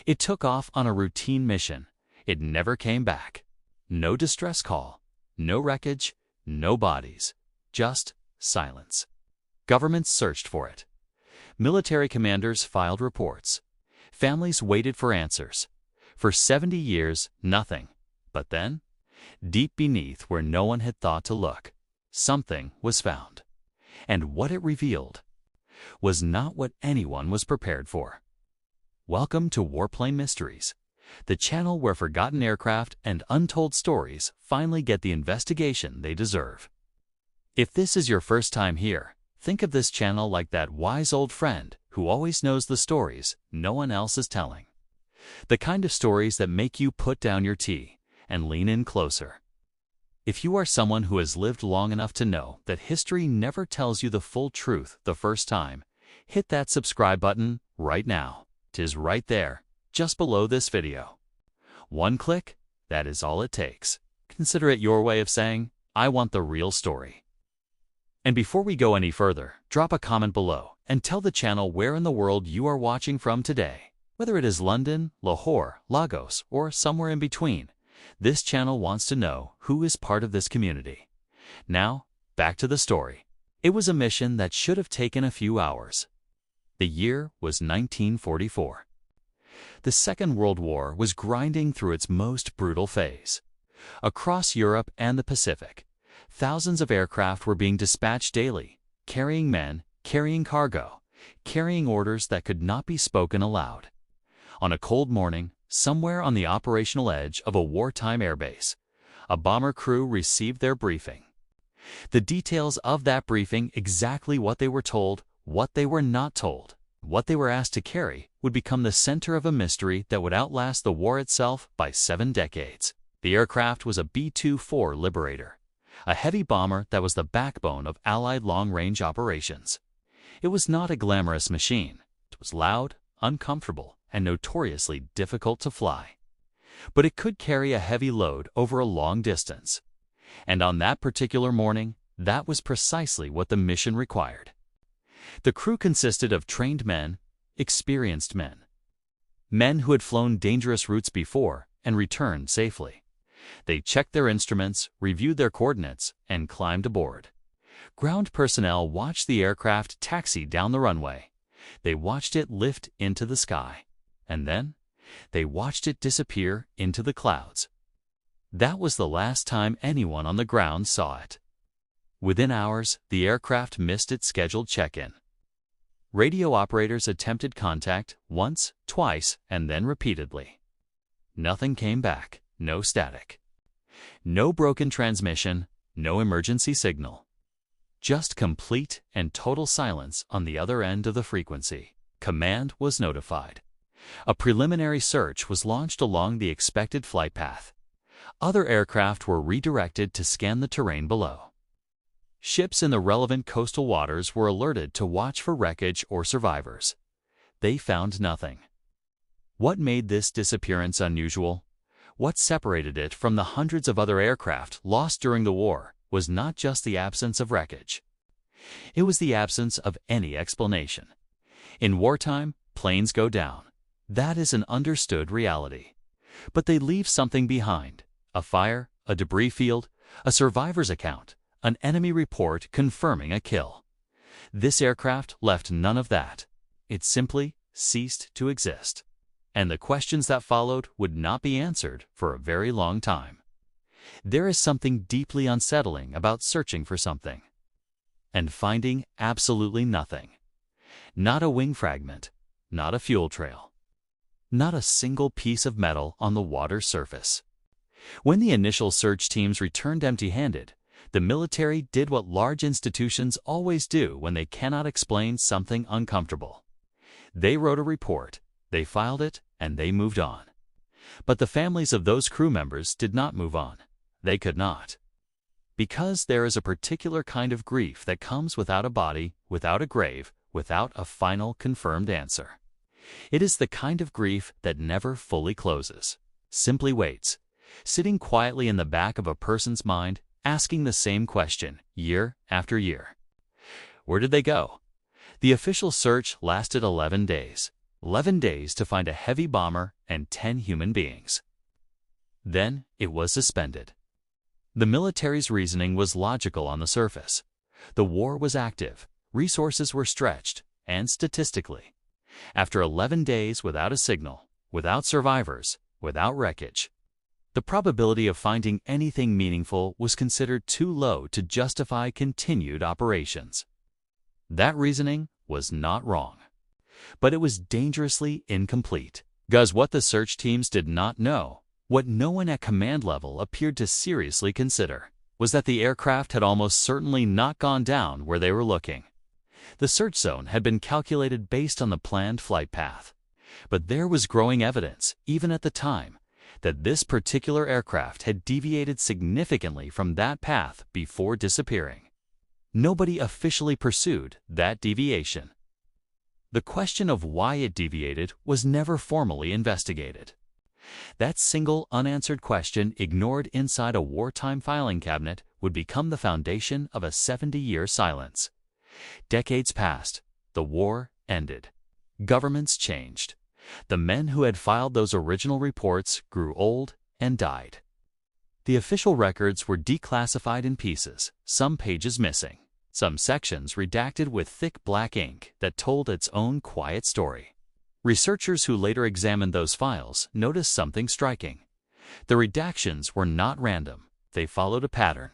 It took off on a routine mission. It never came back. No distress call, no wreckage, no bodies, just silence. Governments searched for it. Military commanders filed reports. Families waited for answers. For 70 years, nothing. But then, deep beneath where no one had thought to look, something was found. And what it revealed was not what anyone was prepared for. Welcome to Warplane Mysteries, the channel where forgotten aircraft and untold stories finally get the investigation they deserve. If this is your first time here, think of this channel like that wise old friend who always knows the stories no one else is telling. The kind of stories that make you put down your tea and lean in closer. If you are someone who has lived long enough to know that history never tells you the full truth the first time, hit that subscribe button right now. 'Tis right there, just below this video. One click, that is all it takes. Consider it your way of saying, I want the real story. And before we go any further, drop a comment below and tell the channel where in the world you are watching from today. Whether it is London, Lahore, Lagos, or somewhere in between, this channel wants to know who is part of this community. Now, back to the story. It was a mission that should have taken a few hours. The year was 1944. The Second World War was grinding through its most brutal phase. Across Europe and the Pacific, thousands of aircraft were being dispatched daily, carrying men, carrying cargo, carrying orders that could not be spoken aloud. On a cold morning, somewhere on the operational edge of a wartime airbase, a bomber crew received their briefing. The details of that briefing, exactly what they were told, what they were not told, what they were asked to carry, would become the center of a mystery that would outlast the war itself by 7 decades. The aircraft was a B-24 Liberator, a heavy bomber that was the backbone of Allied long-range operations. It was not a glamorous machine. It was loud, uncomfortable, and notoriously difficult to fly. But it could carry a heavy load over a long distance. And on that particular morning, that was precisely what the mission required. The crew consisted of trained men, experienced men. Men who had flown dangerous routes before and returned safely. They checked their instruments, reviewed their coordinates, and climbed aboard. Ground personnel watched the aircraft taxi down the runway. They watched it lift into the sky. And then, they watched it disappear into the clouds. That was the last time anyone on the ground saw it. Within hours, the aircraft missed its scheduled check-in. Radio operators attempted contact once, twice, and then repeatedly. Nothing came back, no static. No broken transmission, no emergency signal. Just complete and total silence on the other end of the frequency. Command was notified. A preliminary search was launched along the expected flight path. Other aircraft were redirected to scan the terrain below. Ships in the relevant coastal waters were alerted to watch for wreckage or survivors. They found nothing. What made this disappearance unusual? What separated it from the hundreds of other aircraft lost during the war was not just the absence of wreckage. It was the absence of any explanation. In wartime, planes go down. That is an understood reality. But they leave something behind: a fire, a debris field, a survivor's account, an enemy report confirming a kill. This aircraft left none of that. It simply ceased to exist. And the questions that followed would not be answered for a very long time. There is something deeply unsettling about searching for something and finding absolutely nothing. Not a wing fragment, not a fuel trail, not a single piece of metal on the water's surface. When the initial search teams returned empty-handed, the military did what large institutions always do when they cannot explain something uncomfortable. They wrote a report, they filed it, and they moved on. But the families of those crew members did not move on. They could not. Because there is a particular kind of grief that comes without a body, without a grave, without a final confirmed answer. It is the kind of grief that never fully closes, simply waits, sitting quietly in the back of a person's mind, asking the same question year after year. Where did they go? The official search lasted 11 days. 11 days to find a heavy bomber and 10 human beings. Then it was suspended. The military's reasoning was logical on the surface. The war was active, resources were stretched, and statistically, after 11 days without a signal, without survivors, without wreckage, the probability of finding anything meaningful was considered too low to justify continued operations. That reasoning was not wrong, but it was dangerously incomplete. Because what the search teams did not know, what no one at command level appeared to seriously consider, was that the aircraft had almost certainly not gone down where they were looking. The search zone had been calculated based on the planned flight path, but there was growing evidence, even at the time, that this particular aircraft had deviated significantly from that path before disappearing. Nobody officially pursued that deviation. The question of why it deviated was never formally investigated. That single unanswered question, ignored inside a wartime filing cabinet, would become the foundation of a 70-year silence. Decades passed. The war ended. Governments changed. The men who had filed those original reports grew old and died. The official records were declassified in pieces, some pages missing, some sections redacted with thick black ink that told its own quiet story. Researchers who later examined those files noticed something striking. The redactions were not random. They followed a pattern.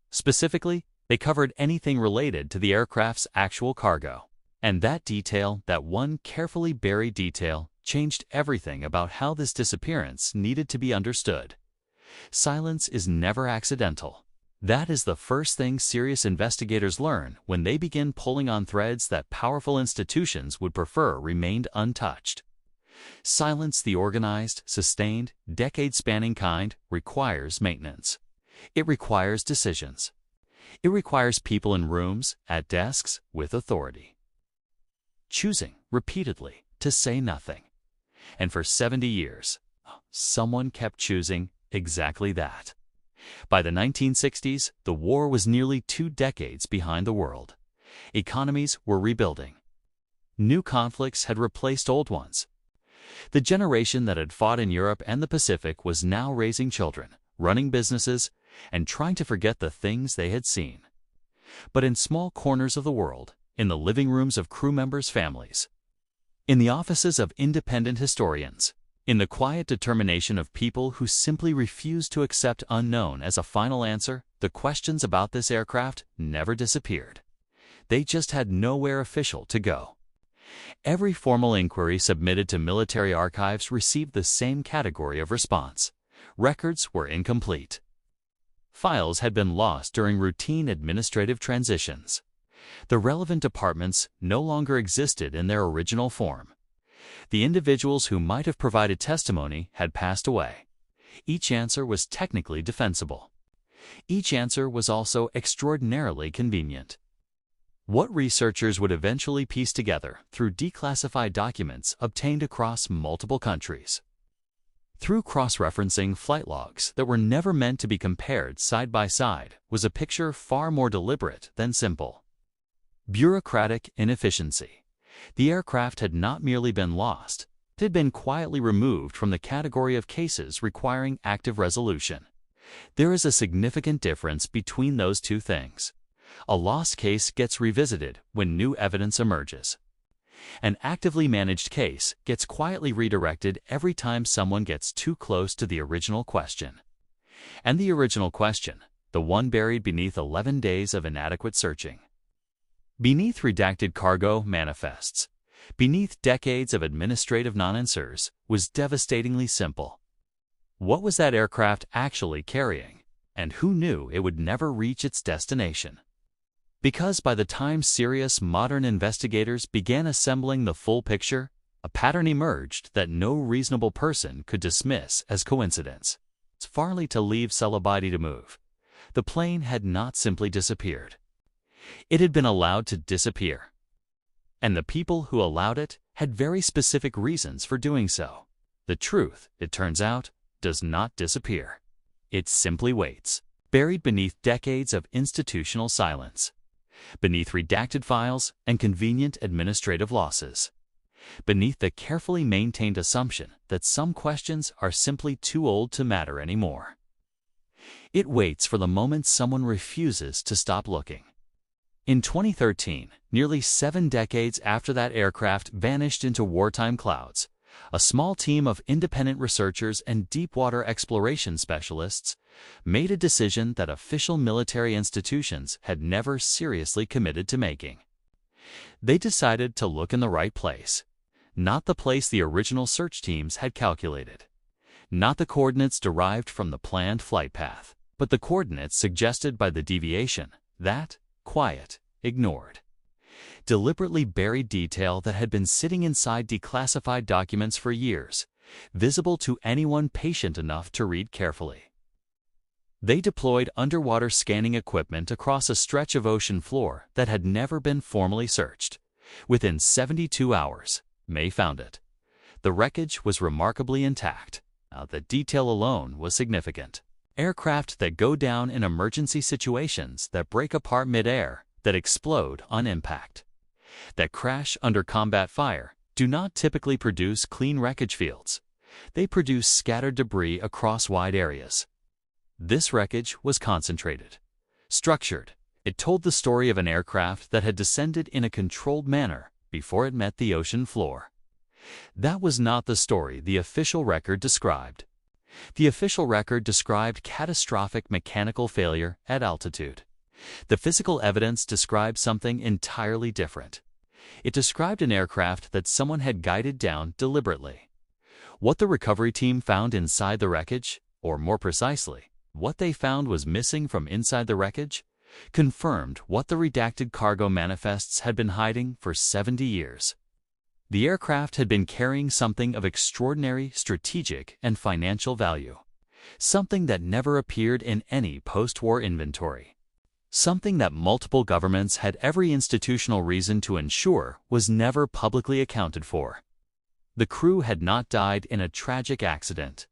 Specifically, they covered anything related to the aircraft's actual cargo. And that detail, that one carefully buried detail, changed everything about how this disappearance needed to be understood. Silence is never accidental. That is the first thing serious investigators learn when they begin pulling on threads that powerful institutions would prefer remained untouched. Silence, the organized, sustained, decade-spanning kind, requires maintenance. It requires decisions. It requires people in rooms, at desks, with authority, choosing repeatedly to say nothing. And for 70 years, someone kept choosing exactly that. By the 1960s, the war was nearly 2 decades behind the world. Economies were rebuilding. New conflicts had replaced old ones. The generation that had fought in Europe and the Pacific was now raising children, running businesses, and trying to forget the things they had seen. But in small corners of the world, in the living rooms of crew members' families, in the offices of independent historians, in the quiet determination of people who simply refused to accept unknown as a final answer, the questions about this aircraft never disappeared. They just had nowhere official to go. Every formal inquiry submitted to military archives received the same category of response. Records were incomplete. Files had been lost during routine administrative transitions. The relevant departments no longer existed in their original form. The individuals who might have provided testimony had passed away. Each answer was technically defensible. Each answer was also extraordinarily convenient. What researchers would eventually piece together through declassified documents obtained across multiple countries, through cross-referencing flight logs that were never meant to be compared side by side, was a picture far more deliberate than simple. Bureaucratic inefficiency. The aircraft had not merely been lost, it had been quietly removed from the category of cases requiring active resolution. There is a significant difference between those two things. A lost case gets revisited when new evidence emerges. An actively managed case gets quietly redirected every time someone gets too close to the original question. And the original question, the one buried beneath 11 days of inadequate searching, beneath redacted cargo manifests, beneath decades of administrative non-answers, was devastatingly simple. What was that aircraft actually carrying, and who knew it would never reach its destination? Because by the time serious modern investigators began assembling the full picture, a pattern emerged that no reasonable person could dismiss as coincidence. It's Farley to leave Celebidi to move. The plane had not simply disappeared. It had been allowed to disappear. And the people who allowed it had very specific reasons for doing so. The truth, it turns out, does not disappear. It simply waits, buried beneath decades of institutional silence, beneath redacted files and convenient administrative losses. beneath the carefully maintained assumption that some questions are simply too old to matter anymore. It waits for the moment someone refuses to stop looking. In 2013, nearly 7 decades after that aircraft vanished into wartime clouds, a small team of independent researchers and deep-water exploration specialists made a decision that official military institutions had never seriously committed to making. They decided to look in the right place, not the place the original search teams had calculated, not the coordinates derived from the planned flight path, but the coordinates suggested by the deviation that, quiet, ignored, deliberately buried detail that had been sitting inside declassified documents for years, visible to anyone patient enough to read carefully. They deployed underwater scanning equipment across a stretch of ocean floor that had never been formally searched. Within 72 hours, May found it. The wreckage was remarkably intact. The detail alone was significant. Aircraft that go down in emergency situations, that break apart mid-air, that explode on impact, that crash under combat fire, do not typically produce clean wreckage fields. They produce scattered debris across wide areas. This wreckage was concentrated, structured. It told the story of an aircraft that had descended in a controlled manner before it met the ocean floor. That was not the story the official record described. The official record described catastrophic mechanical failure at altitude. The physical evidence described something entirely different. It described an aircraft that someone had guided down deliberately. What the recovery team found inside the wreckage, or more precisely, what they found was missing from inside the wreckage, confirmed what the redacted cargo manifests had been hiding for 70 years. The aircraft had been carrying something of extraordinary strategic and financial value, something that never appeared in any post-war inventory, something that multiple governments had every institutional reason to ensure was never publicly accounted for. The crew had not died in a tragic accident.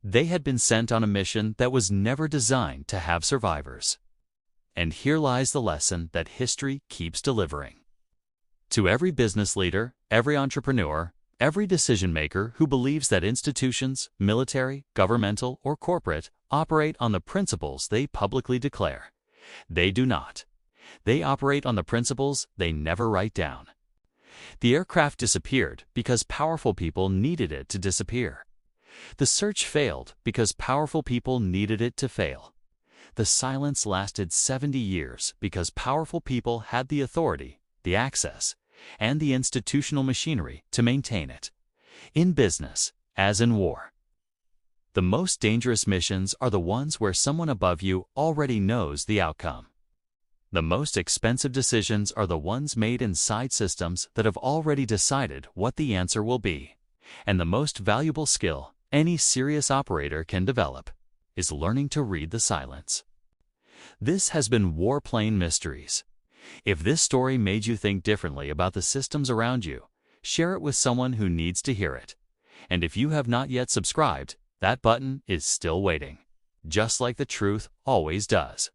They had been sent on a mission that was never designed to have survivors. And here lies the lesson that history keeps delivering. To every business leader, every entrepreneur, every decision-maker who believes that institutions, military, governmental, or corporate, operate on the principles they publicly declare, they do not. They operate on the principles they never write down. The aircraft disappeared because powerful people needed it to disappear. The search failed because powerful people needed it to fail. The silence lasted 70 years because powerful people had the authority, the access, and the institutional machinery to maintain it. In business, as in war. The most dangerous missions are the ones where someone above you already knows the outcome. The most expensive decisions are the ones made inside systems that have already decided what the answer will be. And the most valuable skill any serious operator can develop is learning to read the silence. This has been Warplane Mysteries. If this story made you think differently about the systems around you, share it with someone who needs to hear it. And if you have not yet subscribed, that button is still waiting, just like the truth always does.